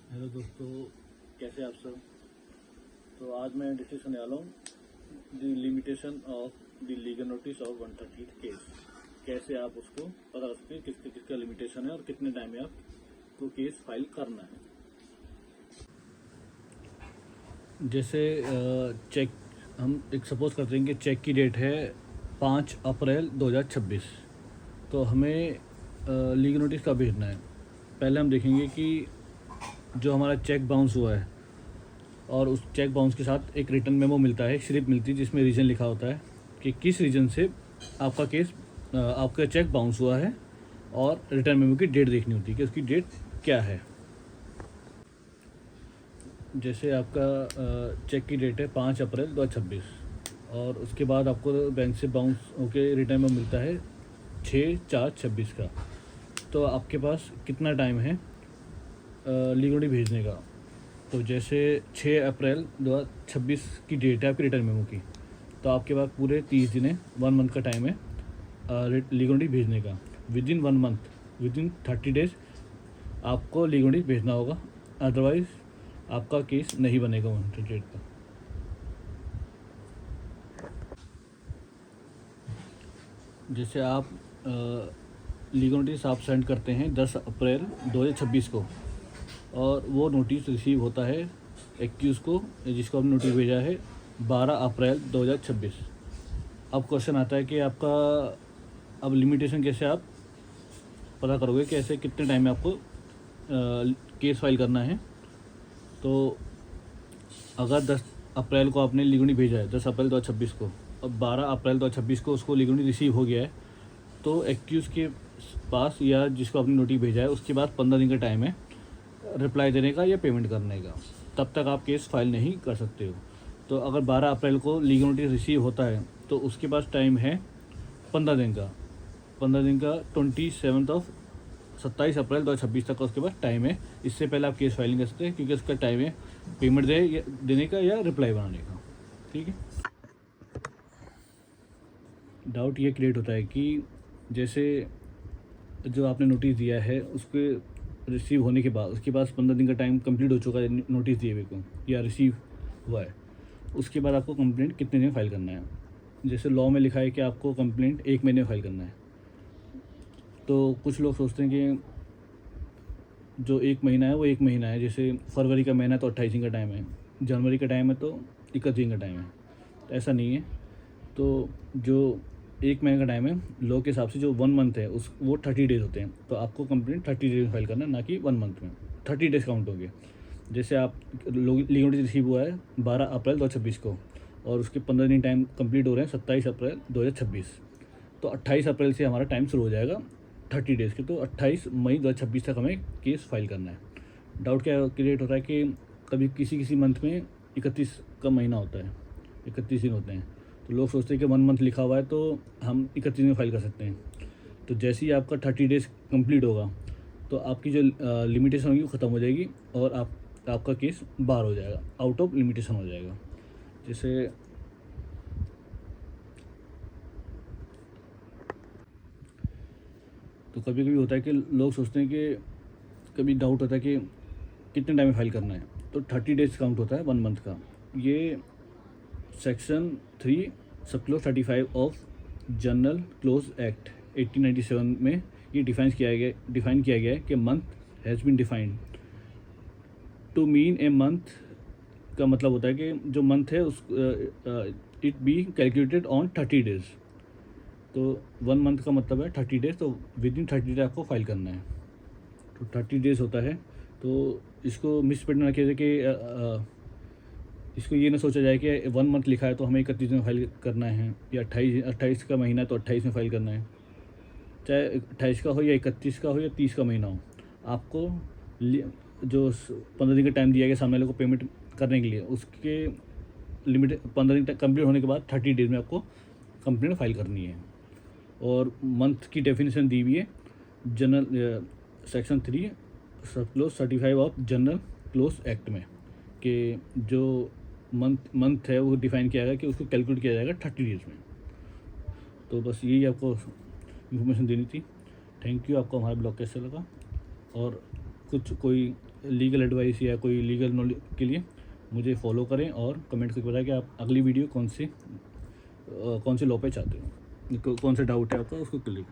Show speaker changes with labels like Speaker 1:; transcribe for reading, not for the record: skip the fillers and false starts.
Speaker 1: Hello दोस्तों, कैसे आप सब। तो आज मैं डिस्कस करने वाला हूँ the limitation of the legal notice of 130 case. कैसे आप उसको पता कर सकते हैं किसका किसका लिमिटेशन है और कितने टाइम में आपको केस फाइल करना है। जैसे चेक हम एक सपोज करते हैं कि चेक की डेट है 5 अप्रैल 2026। तो हमें लीगल नोटिस कब भेजना है। पहले हम देखेंगे कि जो हमारा चेक बाउंस हुआ है और उस चेक बाउंस के साथ एक रिटर्न मेमो मिलता है, एक स्लिप मिलती है जिसमें रीज़न लिखा होता है कि किस रीज़न से आपका केस आपका चेक बाउंस हुआ है, और रिटर्न मेमो की डेट देखनी होती है कि उसकी डेट क्या है। जैसे आपका चेक की डेट है 5 अप्रैल 2026 और उसके बाद आपको बैंक से बाउंस होकर रिटर्न मेमो मिलता है 6/4/26 का। तो आपके पास कितना टाइम है लीगल नोटिस भेजने का। तो जैसे 6 अप्रैल 2026 की डेट है आपकी रिटर्न मेमो की, तो आपके पास पूरे 30 दिन है, 1 मंथ का टाइम है लीगल नोटिस भेजने का। With in 1 month, with in 30 days आपको लीगल नोटिस भेजना होगा, अदरवाइज आपका केस नहीं बनेगा 1 डेट का। जैसे आप लीगल नोटिस आप सेंड करते हैं 10 अप्रैल 2026 को, और वो नोटिस रिसीव होता है 21 को, जिसको आपने नोटिस भेजा है 12 अप्रैल 2026। अब क्वेश्चन आता है कि आपका अब लिमिटेशन कैसे आप पता करोगे, कैसे कितने टाइम में आपको केस फाइल करना है। तो अगर 10 अप्रैल को आपने लीगल नोटिस भेजा है 10 अप्रैल 2026 को, और 12 अप्रैल 2026 को उसको लीगल नोटिस रिसीव हो गया है, तो 21 के पास या जिसको आपने नोटिस भेजा है उसके बाद 15 दिन का टाइम है रिप्लाई देने का या पेमेंट करने का। तब तक आप केस फाइल नहीं कर सकते हो। तो अगर 12 अप्रैल को लीगल नोटिस रिसीव होता है तो उसके पास टाइम है 15 दिन का। 15 दिन का 27 अप्रैल 2026 तक का उसके पास टाइम है। इससे पहले आप केस फाइलिंग कर सकते हैं क्योंकि उसका टाइम है पेमेंट देने का या रिप्लाई बनाने का। ठीक है। डाउट ये क्रिएट होता है कि जैसे जो आपने नोटिस दिया है उसके रिसीव होने के बाद उसके पास 15 दिन का टाइम कंप्लीट हो चुका है नोटिस दिए हुए को या रिसीव हुआ है, उसके बाद आपको कंप्लेंट कितने दिन में फाइल करना है। जैसे लॉ में लिखा है कि आपको कंप्लेंट 1 महीने में फाइल करना है। तो कुछ लोग सोचते हैं कि जो 1 महीना है वो 1 महीना है, जैसे फरवरी का महीना है तो 28 दिन का टाइम है, जनवरी का टाइम है तो 31 दिन का टाइम है। तो ऐसा नहीं है। तो जो 1 महीने का टाइम है लॉ के हिसाब से, जो 1 मंथ है उस वो 30 डेज़ होते हैं। तो आपको कंप्लेंट 30 डेज में फाइल करना है, ना कि 1 मंथ में। 30 डेज़ काउंट होंगे। जैसे आप लीगल नोटिस रिसीव हुआ है 12 अप्रैल 2026 को और उसके 15 दिन टाइम कंप्लीट हो रहे हैं 27 अप्रैल 2026। तो 28 अप्रैल से हमारा टाइम शुरू हो जाएगा 30 डेज़ के। तो 28 मई 2026 तक हमें केस फाइल करना है। डाउट क्या क्रिएट होता है कि कभी किसी किसी मंथ में 31 का महीना होता है, 31 दिन होते हैं। तो लोग सोचते हैं कि 1 मंथ लिखा हुआ है तो हम 31 में फाइल कर सकते हैं। तो जैसे ही आपका 30 डेज़ कंप्लीट होगा तो आपकी जो लिमिटेशन होगी वो ख़त्म हो जाएगी और आपका केस बाहर हो जाएगा, आउट ऑफ लिमिटेशन हो जाएगा। जैसे तो कभी कभी होता है कि लोग सोचते हैं कि कभी डाउट होता है कि कितने टाइम में फाइल करना है। तो 30 डेज़ काउंट होता है 1 मंथ का। ये section 3 sub clause 35 of general clause act 1897 में ये डिफाइन किया गया है कि month has been defined to mean a month. का मतलब होता है कि जो मंथ है उस it be calculated on 30 days. तो 1 मंथ का मतलब है 30 डेज़। तो विद इन 30 डेज आपको फाइल करना है। तो 30 डेज़ होता है। तो इसको मिसप्रिंट ना किया जाए कि इसको ये ना सोचा जाए कि 1 मंथ लिखा है तो हमें 31 में फाइल करना है, या 28 का महीना तो 28 में फाइल करना है। चाहे 28 का हो या 31 का हो या 30 का महीना हो, आपको जो 15 दिन का टाइम दिया गया सामने वाले को पेमेंट करने के लिए, उसके लिमिट 15 दिन तक कंप्लीट होने के बाद 30 डेज में आपको कंप्लेंट फाइल करनी है। और मंथ की डेफिनेशन दी हुई है general section 3 sub clause 35 of general clause act में, कि जो मंथ है वो डिफाइन किया गया कि उसको कैलकुलेट किया जाएगा 30 डेज में। तो बस यही आपको इन्फॉर्मेशन देनी थी। Thank you. आपको हमारा ब्लॉग कैसे लगा, और कोई लीगल एडवाइस या कोई लीगल नॉलेज के लिए मुझे फॉलो करें और कमेंट करके बताएं कि आप अगली वीडियो कौन से लॉ पे चाहते हो, कौन से डाउट है आपका उसको क्लियर